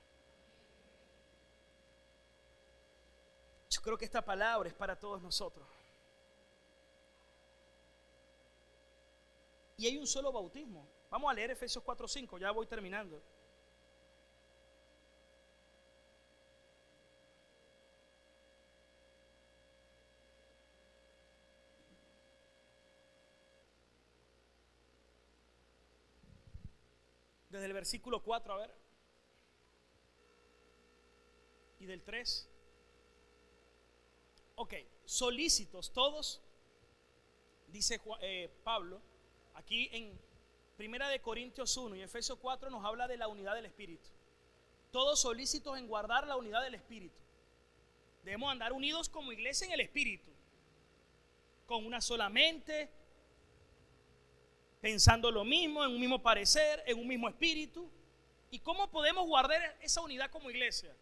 Yo creo que esta palabra es para todos nosotros. Y hay un solo bautismo. Vamos a leer Efesios 4:5, ya voy terminando. Desde el versículo 4, a ver. Y del 3. Ok, solícitos todos, dice Pablo, aquí en 1 Corintios 1 y Efesios 4 nos habla de la unidad del Espíritu. Todos solícitos en guardar la unidad del Espíritu. Debemos andar unidos como iglesia en el Espíritu, con una sola mente, pensando lo mismo, en un mismo parecer, en un mismo espíritu. ¿Y cómo podemos guardar esa unidad como iglesia?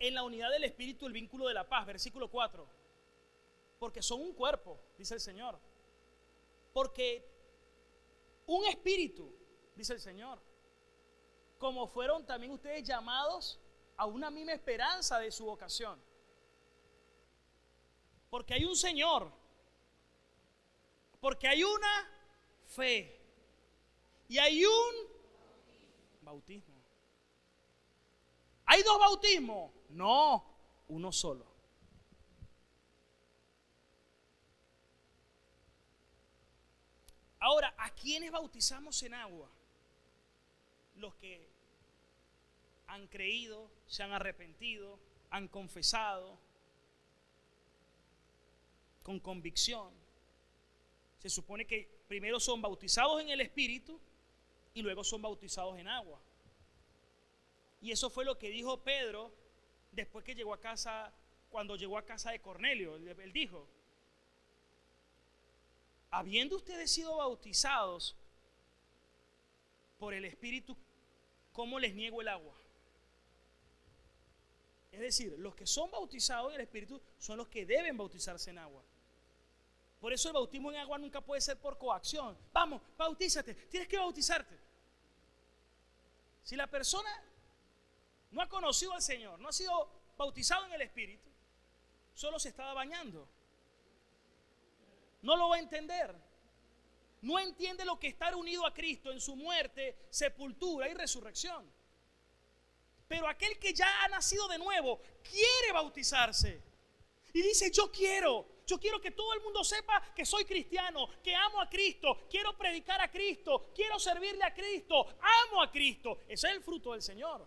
En la unidad del Espíritu, el vínculo de la paz, versículo 4. Porque son un cuerpo, dice el Señor. Porque un espíritu, dice el Señor. Como fueron también ustedes llamados a una misma esperanza de su vocación. Porque hay un Señor. Porque hay una fe y hay un bautismo. ¿Hay dos bautismos? No, uno solo. Ahora, ¿a quiénes bautizamos en agua? Los que han creído, se han arrepentido, han confesado con convicción. Se supone que primero son bautizados en el Espíritu y luego son bautizados en agua. Y eso fue lo que dijo Pedro después que llegó a casa, cuando llegó a casa de Cornelio. Él dijo: habiendo ustedes sido bautizados por el Espíritu, ¿cómo les niego el agua? Es decir, los que son bautizados en el Espíritu son los que deben bautizarse en agua. Por eso el bautismo en agua nunca puede ser por coacción. Vamos, bautízate, tienes que bautizarte. Si la persona no ha conocido al Señor, no ha sido bautizado en el Espíritu, solo se estaba bañando, no lo va a entender. No entiende lo que es estar unido a Cristo en su muerte, sepultura y resurrección. Pero aquel que ya ha nacido de nuevo quiere bautizarse y dice: yo quiero que todo el mundo sepa que soy cristiano, que amo a Cristo, quiero predicar a Cristo, quiero servirle a Cristo, amo a Cristo. Ese es el fruto del Señor.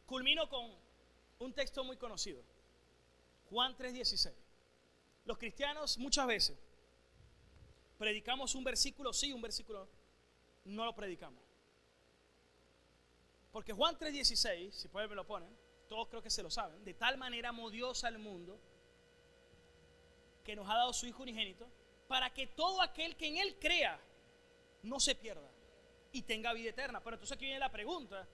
Culmino con un texto muy conocido, Juan 3:16. Los cristianos muchas veces predicamos un versículo sí, un versículo no lo predicamos. Porque Juan 3:16, si pueden me lo ponen, todos creo que se lo saben: de tal manera amó Dios al mundo que nos ha dado su Hijo unigénito, para que todo aquel que en Él crea no se pierda y tenga vida eterna. Pero entonces aquí viene la pregunta: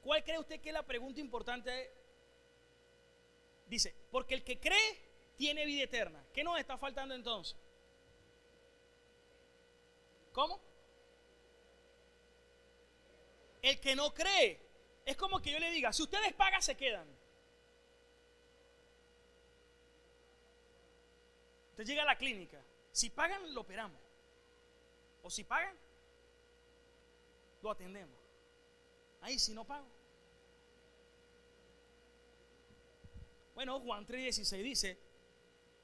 ¿cuál cree usted que es la pregunta importante? Dice: porque el que cree tiene vida eterna. ¿Qué nos está faltando entonces? ¿Cómo? El que no cree. Es como que yo le diga: si ustedes pagan, se quedan. Usted llega a la clínica, si pagan, lo operamos. O si pagan, lo atendemos. Ahí si no pago. Bueno, Juan 3:16 dice: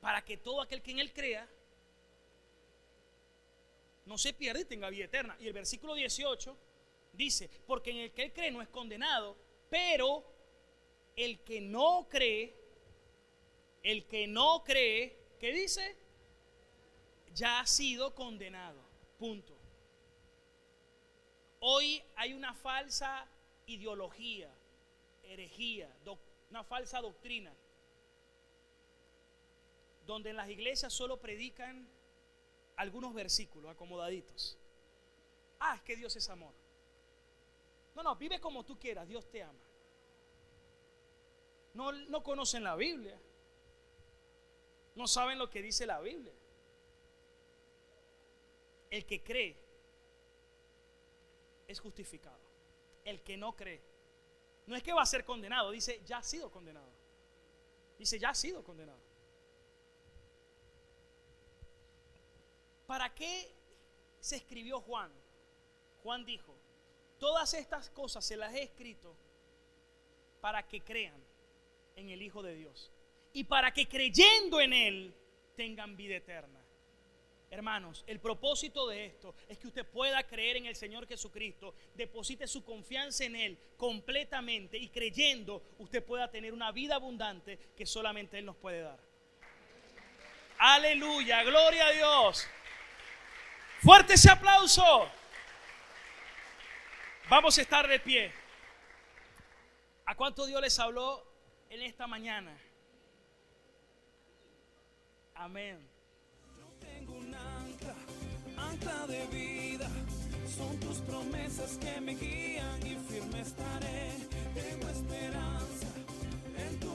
para que todo aquel que en Él crea no se pierda y tenga vida eterna. Y el versículo 18 dice: porque en el que Él cree no es condenado, pero el que no cree, ¿qué dice? Ya ha sido condenado. Punto. Hoy hay una falsa ideología, herejía, una falsa doctrina, donde en las iglesias solo predican algunos versículos acomodaditos. Es que Dios es amor. No, vive como tú quieras, Dios te ama. No conocen la Biblia, no saben lo que dice la Biblia. El que cree es justificado. El que no cree, no es que va a ser condenado, dice: ya ha sido condenado. Dice: ya ha sido condenado. ¿Para qué se escribió Juan? Juan dijo: todas estas cosas se las he escrito para que crean en el Hijo de Dios y para que creyendo en Él tengan vida eterna. Hermanos, el propósito de esto es que usted pueda creer en el Señor Jesucristo, deposite su confianza en Él completamente y creyendo usted pueda tener una vida abundante que solamente Él nos puede dar. Aleluya, gloria a Dios. Fuerte ese aplauso. Vamos a estar de pie. ¿A cuánto Dios les habló en esta mañana? Amén. Tengo un ancla de vida, son tus promesas que me guían y firme estaré. Tengo esperanza en tu